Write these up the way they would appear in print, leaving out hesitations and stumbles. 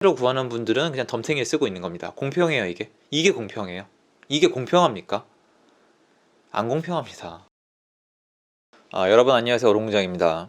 로 구하는 분들은 그냥 덤탱이에 쓰고 있는 겁니다. 공평해요, 이게? 이게 공평해요? 이게 공평합니까? 안 공평합니다. 여러분 안녕하세요. 오롱장입니다.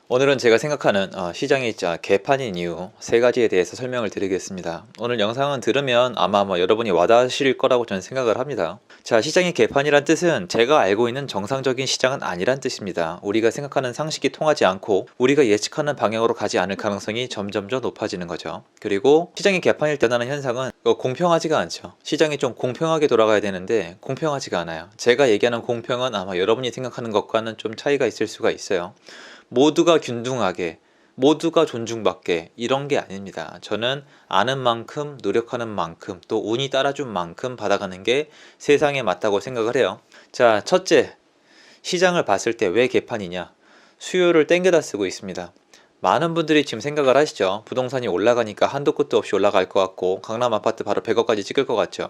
오늘은 제가 생각하는 시장이 개판인 이유 세 가지에 대해서 설명을 드리겠습니다. 오늘 영상은 들으면 아마 여러분이 와닿으실 거라고 저는 생각을 합니다. 자, 시장이 개판이란 뜻은 제가 알고 있는 정상적인 시장은 아니란 뜻입니다. 우리가 생각하는 상식이 통하지 않고 우리가 예측하는 방향으로 가지 않을 가능성이 점점 더 높아지는 거죠. 그리고 시장이 개판일 때 나는 현상은 공평하지가 않죠. 시장이 좀 공평하게 돌아가야 되는데 공평하지가 않아요. 제가 얘기하는 공평은 아마 여러분이 생각하는 것과는 좀 차이가 있을 수가 있어요. 모두가 균등하게, 모두가 존중받게 이런 게 아닙니다. 저는 아는 만큼, 노력하는 만큼, 또 운이 따라준 만큼 받아가는 게 세상에 맞다고 생각을 해요. 자, 첫째, 시장을 봤을 때 왜 개판이냐? 수요를 땡겨다 쓰고 있습니다. 많은 분들이 지금 생각을 하시죠. 부동산이 올라가니까 한도 끝도 없이 올라갈 것 같고 강남 아파트 바로 100억까지 찍을 것 같죠.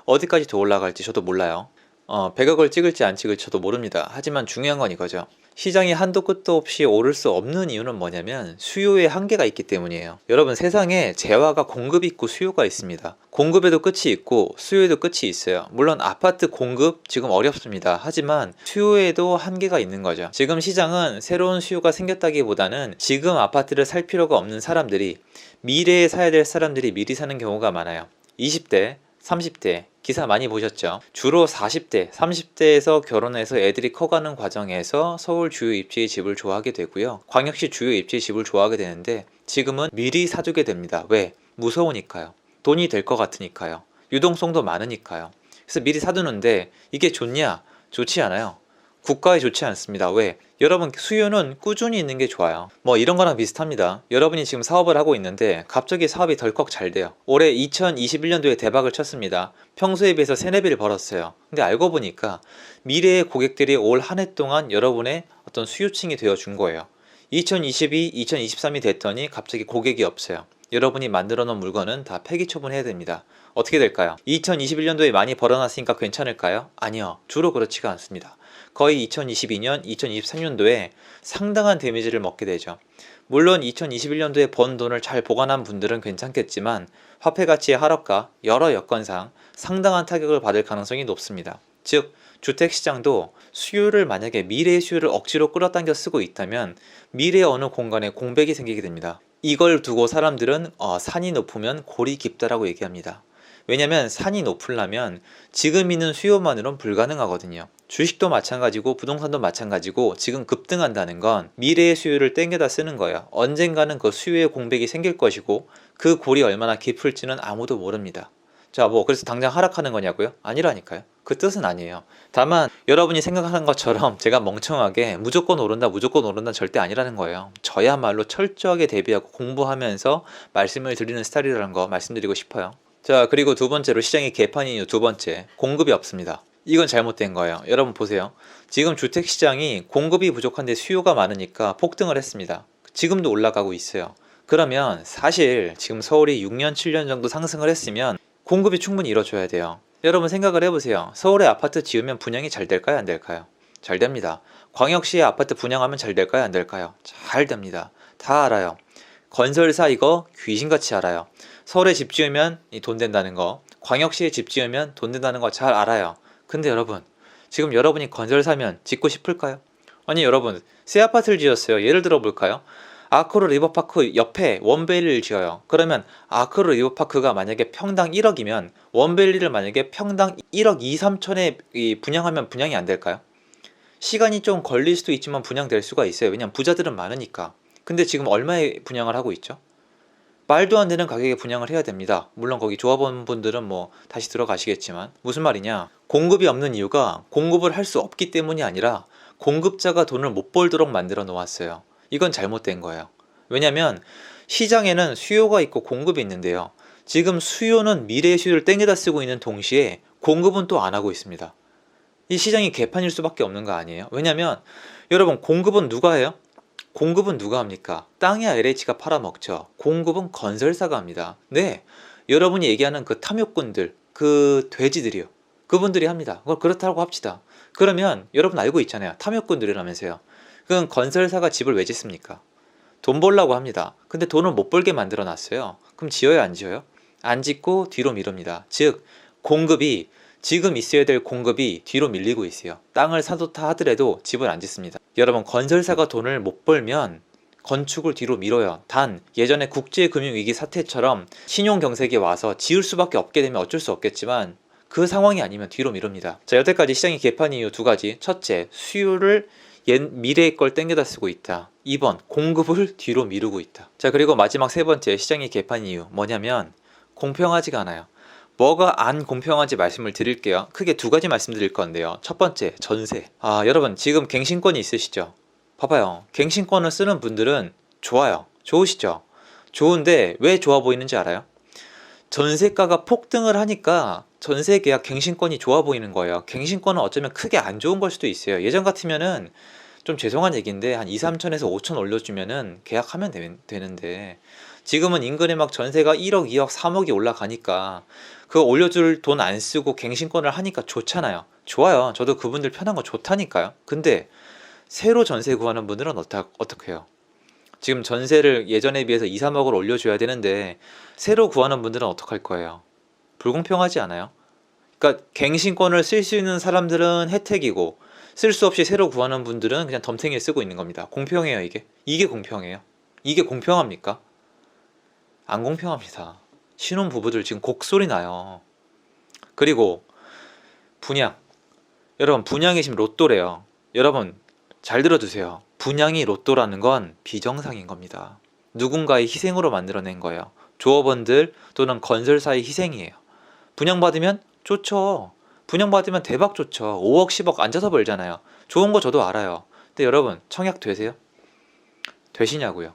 어디까지 더 올라갈지 저도 몰라요. 100억을 찍을지 안 찍을지 저도 모릅니다. 하지만 중요한 건 이거죠. 시장이 한도 끝도 없이 오를 수 없는 이유는 뭐냐면 수요에 한계가 있기 때문이에요. 여러분, 세상에 재화가 공급이 있고 수요가 있습니다. 공급에도 끝이 있고 수요에도 끝이 있어요. 물론 아파트 공급 지금 어렵습니다. 하지만 수요에도 한계가 있는 거죠. 지금 시장은 새로운 수요가 생겼다기보다는 지금 아파트를 살 필요가 없는 사람들이, 미래에 사야 될 사람들이 미리 사는 경우가 많아요. 20대 30대 기사 많이 보셨죠? 주로 40대, 30대에서 결혼해서 애들이 커가는 과정에서 서울 주요 입지의 집을 좋아하게 되고요. 광역시 주요 입지의 집을 좋아하게 되는데 지금은 미리 사두게 됩니다. 왜? 무서우니까요. 돈이 될 것 같으니까요. 유동성도 많으니까요. 그래서 미리 사두는데 이게 좋냐? 좋지 않아요. 국가에 좋지 않습니다. 왜? 여러분, 수요는 꾸준히 있는 게 좋아요. 이런 거랑 비슷합니다. 여러분이 지금 사업을 하고 있는데 갑자기 사업이 덜컥 잘 돼요. 올해 2021년도에 대박을 쳤습니다. 평소에 비해서 3, 4배를 벌었어요. 근데 알고 보니까 미래의 고객들이 올 한 해 동안 여러분의 어떤 수요층이 되어 준 거예요. 2022, 2023이 됐더니 갑자기 고객이 없어요. 여러분이 만들어 놓은 물건은 다 폐기 처분해야 됩니다. 어떻게 될까요? 2021년도에 많이 벌어놨으니까 괜찮을까요? 아니요. 주로 그렇지가 않습니다. 거의 2022년, 2023년도에 상당한 데미지를 먹게 되죠. 물론 2021년도에 번 돈을 잘 보관한 분들은 괜찮겠지만 화폐 가치의 하락과 여러 여건상 상당한 타격을 받을 가능성이 높습니다. 즉, 주택시장도 수요를 만약에 미래의 수요를 억지로 끌어당겨 쓰고 있다면 미래의 어느 공간에 공백이 생기게 됩니다. 이걸 두고 사람들은 산이 높으면 골이 깊다라고 얘기합니다. 왜냐면 산이 높으려면 지금 있는 수요만으로는 불가능하거든요. 주식도 마찬가지고 부동산도 마찬가지고 지금 급등한다는 건 미래의 수요를 땡겨다 쓰는 거예요. 언젠가는 그 수요의 공백이 생길 것이고 그 골이 얼마나 깊을지는 아무도 모릅니다. 자, 그래서 당장 하락하는 거냐고요? 아니라니까요. 그 뜻은 아니에요. 다만 여러분이 생각하는 것처럼 제가 멍청하게 무조건 오른다 절대 아니라는 거예요. 저야말로 철저하게 대비하고 공부하면서 말씀을 드리는 스타일이라는 거 말씀드리고 싶어요. 자, 그리고 두 번째로 시장이 개판인 이유 두 번째, 공급이 없습니다. 이건 잘못된 거예요. 여러분 보세요. 지금 주택시장이 공급이 부족한데 수요가 많으니까 폭등을 했습니다. 지금도 올라가고 있어요. 그러면 사실 지금 서울이 6년, 7년 정도 상승을 했으면 공급이 충분히 이루어져야 돼요. 여러분 생각을 해보세요. 서울에 아파트 지으면 분양이 잘 될까요? 안 될까요? 잘 됩니다. 광역시에 아파트 분양하면 잘 될까요? 안 될까요? 잘 됩니다. 다 알아요. 건설사 이거 귀신같이 알아요. 서울에 집 지으면 돈 된다는 거, 광역시에 집 지으면 돈 된다는 거 잘 알아요. 근데 여러분, 지금 여러분이 건설사면 짓고 싶을까요? 아니, 여러분, 새 아파트를 지었어요. 예를 들어 볼까요? 아크로 리버파크 옆에 원베일리를 지어요. 그러면 아크로 리버파크가 만약에 평당 1억이면 원베일리를 만약에 평당 1억 2, 3천에 분양하면 분양이 안 될까요? 시간이 좀 걸릴 수도 있지만 분양될 수가 있어요. 왜냐면 부자들은 많으니까. 근데 지금 얼마에 분양을 하고 있죠? 말도 안 되는 가격에 분양을 해야 됩니다. 물론 거기 조합원분들은 다시 들어가시겠지만, 무슨 말이냐, 공급이 없는 이유가 공급을 할 수 없기 때문이 아니라 공급자가 돈을 못 벌도록 만들어 놓았어요. 이건 잘못된 거예요. 왜냐면 시장에는 수요가 있고 공급이 있는데요, 지금 수요는 미래의 수요를 땡겨다 쓰고 있는 동시에 공급은 또 안 하고 있습니다. 이 시장이 개판일 수밖에 없는 거 아니에요? 왜냐면 여러분, 공급은 누가 해요? 공급은 누가 합니까? 땅이야 LH가 팔아먹죠. 공급은 건설사가 합니다. 네, 여러분이 얘기하는 그 탐욕꾼들, 그 돼지들이요, 그분들이 합니다. 그걸 그렇다고 합시다. 그러면 여러분 알고 있잖아요. 탐욕꾼들이라면서요. 그럼 건설사가 집을 왜 짓습니까? 돈 벌라고 합니다. 근데 돈을 못 벌게 만들어 놨어요. 그럼 지어요, 안 지어요? 안 짓고 뒤로 미룹니다. 즉 공급이, 지금 있어야 될 공급이 뒤로 밀리고 있어요. 땅을 사놓다 하더라도 집을 안 짓습니다. 여러분, 건설사가 돈을 못 벌면 건축을 뒤로 미뤄요. 단 예전에 국제금융위기 사태처럼 신용경색이 와서 지을 수밖에 없게 되면 어쩔 수 없겠지만 그 상황이 아니면 뒤로 미룹니다. 자, 여태까지 시장이 개판 이유 두 가지. 첫째, 수요를 미래의 걸 땡겨다 쓰고 있다. 2번, 공급을 뒤로 미루고 있다. 자, 그리고 마지막 세 번째, 시장이 개판 이유 뭐냐면 공평하지가 않아요. 뭐가 안 공평한지 말씀을 드릴게요. 크게 두 가지 말씀드릴 건데요. 첫 번째, 전세. 여러분 지금 갱신권이 있으시죠? 봐봐요. 갱신권을 쓰는 분들은 좋아요. 좋으시죠? 좋은데 왜 좋아 보이는지 알아요? 전세가가 폭등을 하니까 전세 계약 갱신권이 좋아 보이는 거예요. 갱신권은 어쩌면 크게 안 좋은 걸 수도 있어요. 예전 같으면은 좀 죄송한 얘기인데 한 2, 3천에서 5천 올려주면은 계약하면 되는데 지금은 인근에 막 전세가 1억, 2억, 3억이 올라가니까 그거 올려줄 돈 안 쓰고 갱신권을 하니까 좋잖아요. 좋아요. 저도 그분들 편한 거 좋다니까요. 근데 새로 전세 구하는 분들은 어떻게 해요? 지금 전세를 예전에 비해서 2, 3억을 올려줘야 되는데 새로 구하는 분들은 어떡할 거예요? 불공평하지 않아요? 그러니까 갱신권을 쓸 수 있는 사람들은 혜택이고 쓸 수 없이 새로 구하는 분들은 그냥 덤탱이에 쓰고 있는 겁니다. 공평해요, 이게? 이게 공평해요? 이게 공평합니까? 안 공평합니다. 신혼부부들 지금 곡소리 나요. 그리고 분양. 여러분, 분양이 지금 로또래요. 여러분 잘 들어두세요. 분양이 로또라는 건 비정상인 겁니다. 누군가의 희생으로 만들어낸 거예요. 조합원들 또는 건설사의 희생이에요. 분양받으면 좋죠. 분양받으면 대박 좋죠. 5억 10억 앉아서 벌잖아요. 좋은 거 저도 알아요. 근데 여러분 청약 되세요? 되시냐고요?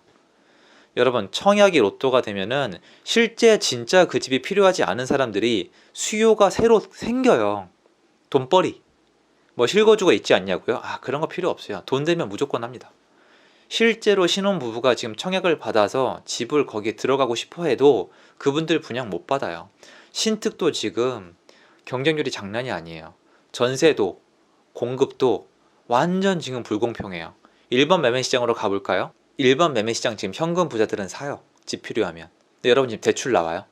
여러분, 청약이 로또가 되면은 실제 진짜 그 집이 필요하지 않은 사람들이 수요가 새로 생겨요. 돈벌이. 뭐 실거주가 있지 않냐고요? 그런 거 필요 없어요. 돈 되면 무조건 합니다. 실제로 신혼부부가 지금 청약을 받아서 집을 거기에 들어가고 싶어 해도 그분들 분양 못 받아요. 신특도 지금 경쟁률이 장난이 아니에요. 전세도 공급도 완전 지금 불공평해요. 일반 매매 시장으로 가볼까요? 일반 매매 시장 지금 현금 부자들은 사요. 집 필요하면. 근데 여러분 지금 대출 나와요?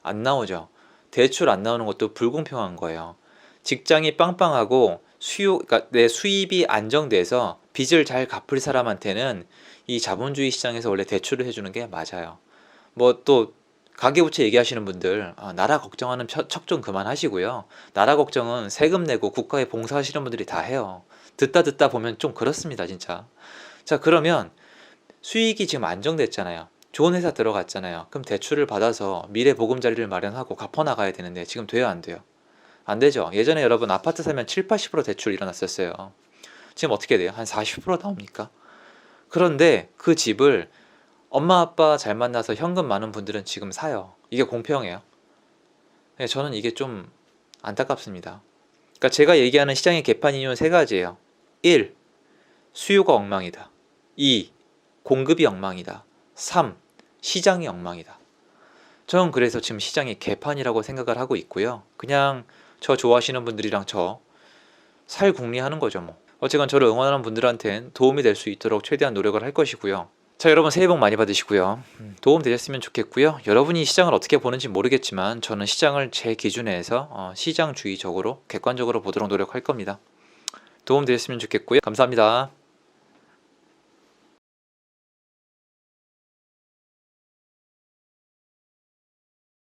안 나오죠. 대출 안 나오는 것도 불공평한 거예요. 직장이 빵빵하고 그러니까 내 수입이 안정돼서 빚을 잘 갚을 사람한테는 이 자본주의 시장에서 원래 대출을 해주는 게 맞아요. 뭐 또 가계부채 얘기하시는 분들 나라 걱정하는 척 좀 그만하시고요. 나라 걱정은 세금 내고 국가에 봉사하시는 분들이 다 해요. 듣다 보면 좀 그렇습니다, 진짜. 자, 그러면 수익이 지금 안정됐잖아요. 좋은 회사 들어갔잖아요. 그럼 대출을 받아서 미래 보금자리를 마련하고 갚아나가야 되는데 지금 돼요, 안 돼요? 안 되죠. 예전에 여러분 아파트 사면 7, 80% 대출 일어났었어요. 지금 어떻게 돼요? 한 40% 나옵니까? 그런데 그 집을 엄마 아빠 잘 만나서 현금 많은 분들은 지금 사요. 이게 공평해요? 네, 저는 이게 좀 안타깝습니다. 그러니까 제가 얘기하는 시장의 개판 이유는 세 가지예요. 1. 수요가 엉망이다. 2. 공급이 엉망이다. 3. 시장이 엉망이다. 저는 그래서 지금 시장이 개판이라고 생각을 하고 있고요. 그냥 저 좋아하시는 분들이랑 저 살궁리하는 거죠, 뭐. 어쨌건 저를 응원하는 분들한텐 도움이 될 수 있도록 최대한 노력을 할 것이고요. 자, 여러분 새해 복 많이 받으시고요. 도움 되셨으면 좋겠고요. 여러분이 시장을 어떻게 보는지 모르겠지만 저는 시장을 제 기준에 해서 시장주의적으로 객관적으로 보도록 노력할 겁니다. 도움 되셨으면 좋겠고요. 감사합니다.